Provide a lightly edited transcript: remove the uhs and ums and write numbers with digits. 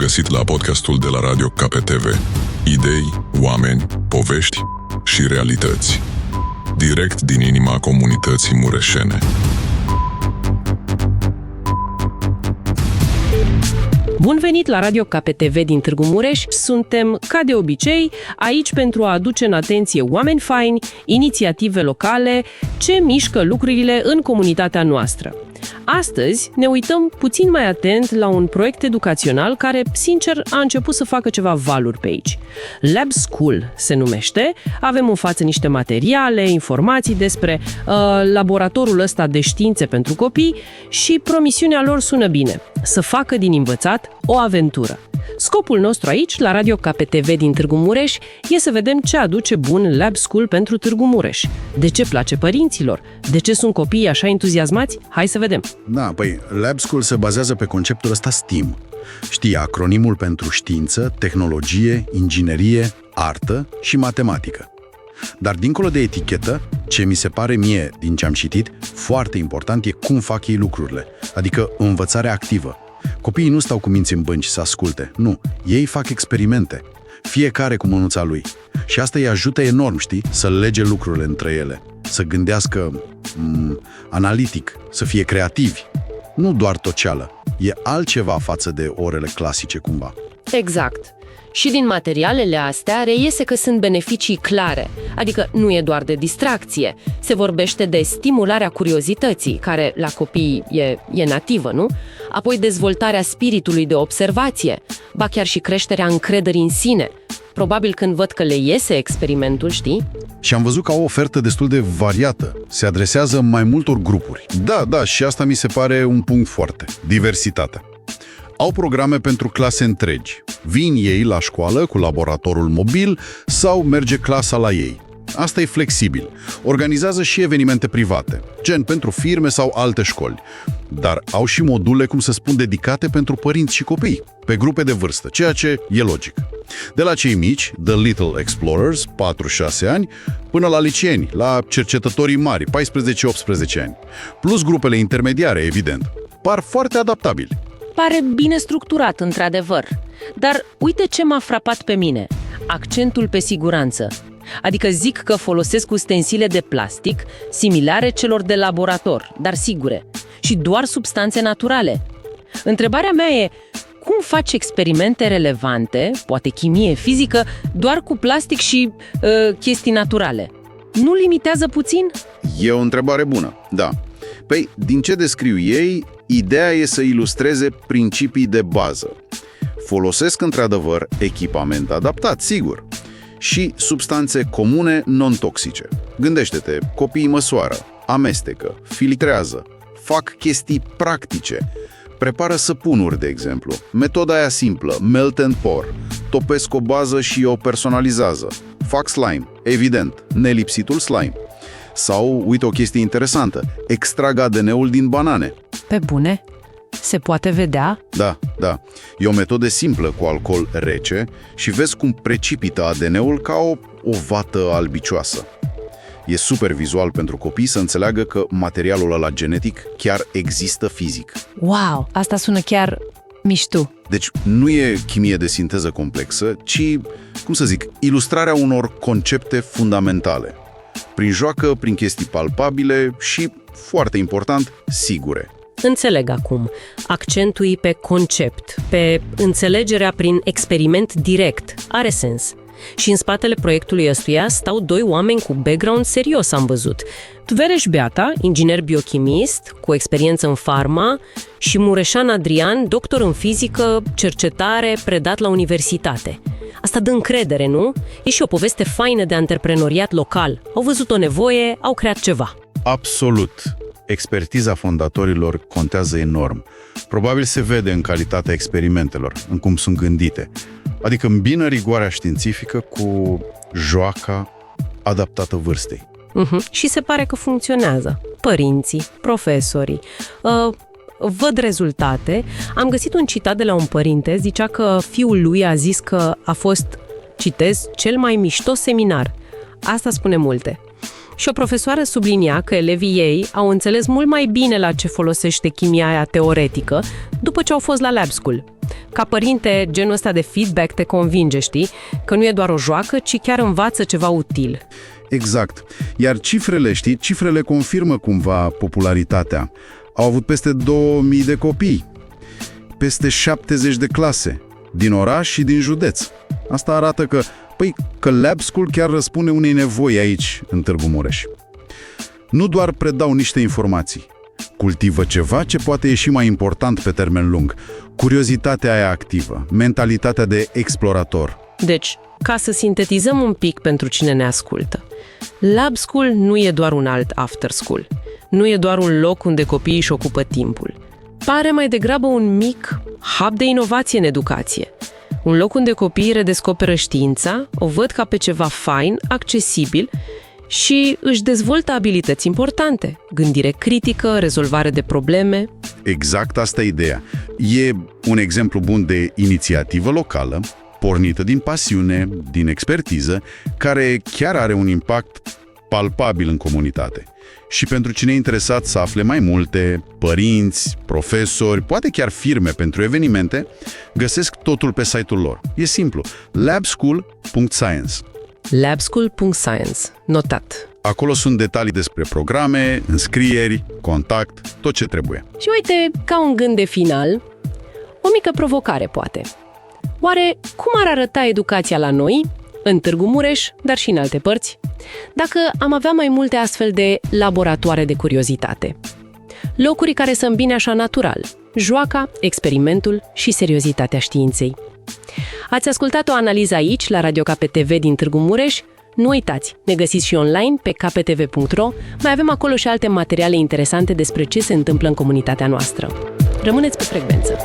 găsit la podcastul de la Radio KPTV. Idei, oameni, povești și realități. Direct din inima comunității mureșene. Bun venit la Radio KPTV din Târgu Mureș. Suntem, ca de obicei, aici pentru a aduce în atenție oameni faini, inițiative locale, ce mișcă lucrurile în comunitatea noastră. Astăzi ne uităm puțin mai atent la un proiect educațional care, sincer, a început să facă ceva valuri pe aici. Lab School se numește. Avem în față niște materiale, informații despre laboratorul ăsta de științe pentru copii și promisiunea lor sună bine: să facă din învățat o aventură. Scopul nostru aici, la Radio KPTV din Târgu Mureș, e să vedem ce aduce bun Lab School pentru Târgu Mureș. De ce place părinților? De ce sunt copiii așa entuziasmați? Hai să vedem. Da, Lab School se bazează pe conceptul ăsta STEAM. Știi, acronimul pentru știință, tehnologie, inginerie, artă și matematică. Dar dincolo de etichetă, ce mi se pare mie, din ce am citit, foarte important e cum fac ei lucrurile, adică învățarea activă. Copiii nu stau cu minți în bănci să asculte, nu, ei fac experimente, fiecare cu mânuța lui. Și asta îi ajută enorm, știi, să lege lucrurile între ele, să gândească analitic, să fie creativi. Nu doar toceală, e altceva față de orele clasice cumva. Exact. Și din materialele astea reiese că sunt beneficii clare, adică nu e doar de distracție. Se vorbește de stimularea curiozității, care la copii e nativă, nu? Apoi dezvoltarea spiritului de observație, ba chiar și creșterea încrederii în sine. Probabil când văd că le iese experimentul, știi? Și am văzut că au o ofertă destul de variată. Se adresează mai multor grupuri. Da, și asta mi se pare un punct foarte. Diversitatea. Au programe pentru clase întregi. Vin ei la școală cu laboratorul mobil sau merge clasa la ei. Asta e flexibil. Organizează și evenimente private, gen pentru firme sau alte școli. Dar au și module, cum să spun, dedicate pentru părinți și copii, pe grupe de vârstă, ceea ce e logic. De la cei mici, The Little Explorers, 4-6 ani, până la liceeni, la cercetătorii mari, 14-18 ani. Plus grupele intermediare, evident. Par foarte adaptabili. Pare bine structurat, într-adevăr. Dar uite ce m-a frapat pe mine. Accentul pe siguranță. Adică zic că folosesc ustensile de plastic, similare celor de laborator, dar sigure. Și doar substanțe naturale. Întrebarea mea e: cum faci experimente relevante, poate chimie, fizică, doar cu plastic și chestii naturale? Nu limitează puțin? E o întrebare bună, da. Din ce descriu ei, ideea e să ilustreze principii de bază. Folosesc într-adevăr echipament adaptat, sigur, și substanțe comune non-toxice. Gândește-te, copiii măsoară, amestecă, filtrează, fac chestii practice, prepară săpunuri, de exemplu, metoda aia simplă, melt and pour, topesc o bază și o personalizează, fac slime, evident, nelipsitul slime. Sau, uite o chestie interesantă, extrag ADN-ul din banane. Pe bune? Se poate vedea? Da. E o metodă simplă cu alcool rece și vezi cum precipită ADN-ul ca o vată albicioasă. E super vizual pentru copii să înțeleagă că materialul ăla genetic chiar există fizic. Wow, asta sună chiar mișto. Deci nu e chimie de sinteză complexă, ci, ilustrarea unor concepte fundamentale. Prin joacă, prin chestii palpabile și, foarte important, sigure. Înțeleg acum. Accentul e pe concept, pe înțelegerea prin experiment direct. Are sens. Și în spatele proiectului ăstuia stau doi oameni cu background serios, am văzut. Tvereș Beata, inginer biochimist, cu experiență în farma, și Mureșan Adrian, doctor în fizică, cercetare, predat la universitate. Asta dă încredere, nu? E și o poveste faină de antreprenoriat local. Au văzut o nevoie, au creat ceva. Absolut. Expertiza fondatorilor contează enorm. Probabil se vede în calitatea experimentelor, în cum sunt gândite. Adică îmbină rigoarea științifică cu joaca adaptată vârstei. Și se pare că funcționează. Părinții, profesorii, văd rezultate. Am găsit un citat de la un părinte, zicea că fiul lui a zis că a fost, citez, cel mai mișto seminar. Asta spune multe. Și o profesoară sublinia că elevii ei au înțeles mult mai bine la ce folosește chimia aia teoretică după ce au fost la Lab School. Ca părinte, genul ăsta de feedback te convinge, știi? Că nu e doar o joacă, ci chiar învață ceva util. Exact. Iar cifrele confirmă cumva popularitatea. Au avut peste 2000 de copii, peste 70 de clase, din oraș și din județ. Asta arată că Lab School chiar răspunde unei nevoi aici, în Târgu Mureș. Nu doar predau niște informații, cultivă ceva ce poate ieși mai important pe termen lung. Curiozitatea aia activă, mentalitatea de explorator. Deci, ca să sintetizăm un pic pentru cine ne ascultă, Lab School nu e doar un alt after school. Nu e doar un loc unde copiii își ocupă timpul. Pare mai degrabă un mic hub de inovație în educație. Un loc unde copiii redescoperă știința, o văd ca pe ceva fain, accesibil și își dezvoltă abilități importante. Gândire critică, rezolvare de probleme. Exact asta e ideea. E un exemplu bun de inițiativă locală, pornită din pasiune, din expertiză, care chiar are un impact palpabil în comunitate. Și pentru cine e interesat să afle mai multe, părinți, profesori, poate chiar firme pentru evenimente, găsesc totul pe site-ul lor. E simplu, labschool.science. labschool.science. Notat. Acolo sunt detalii despre programe, înscrieri, contact, tot ce trebuie. Și uite, ca un gând de final, o mică provocare poate. Oare cum ar arăta educația la noi, în Târgu Mureș, dar și în alte părți, dacă am avea mai multe astfel de laboratoare de curiozitate? Locuri care să îmbine așa natural joaca, experimentul și seriozitatea științei. Ați ascultat o analiză aici, la Radio KPTV din Târgu Mureș? Nu uitați, ne găsiți și online pe kptv.ro, mai avem acolo și alte materiale interesante despre ce se întâmplă în comunitatea noastră. Rămâneți pe frecvență!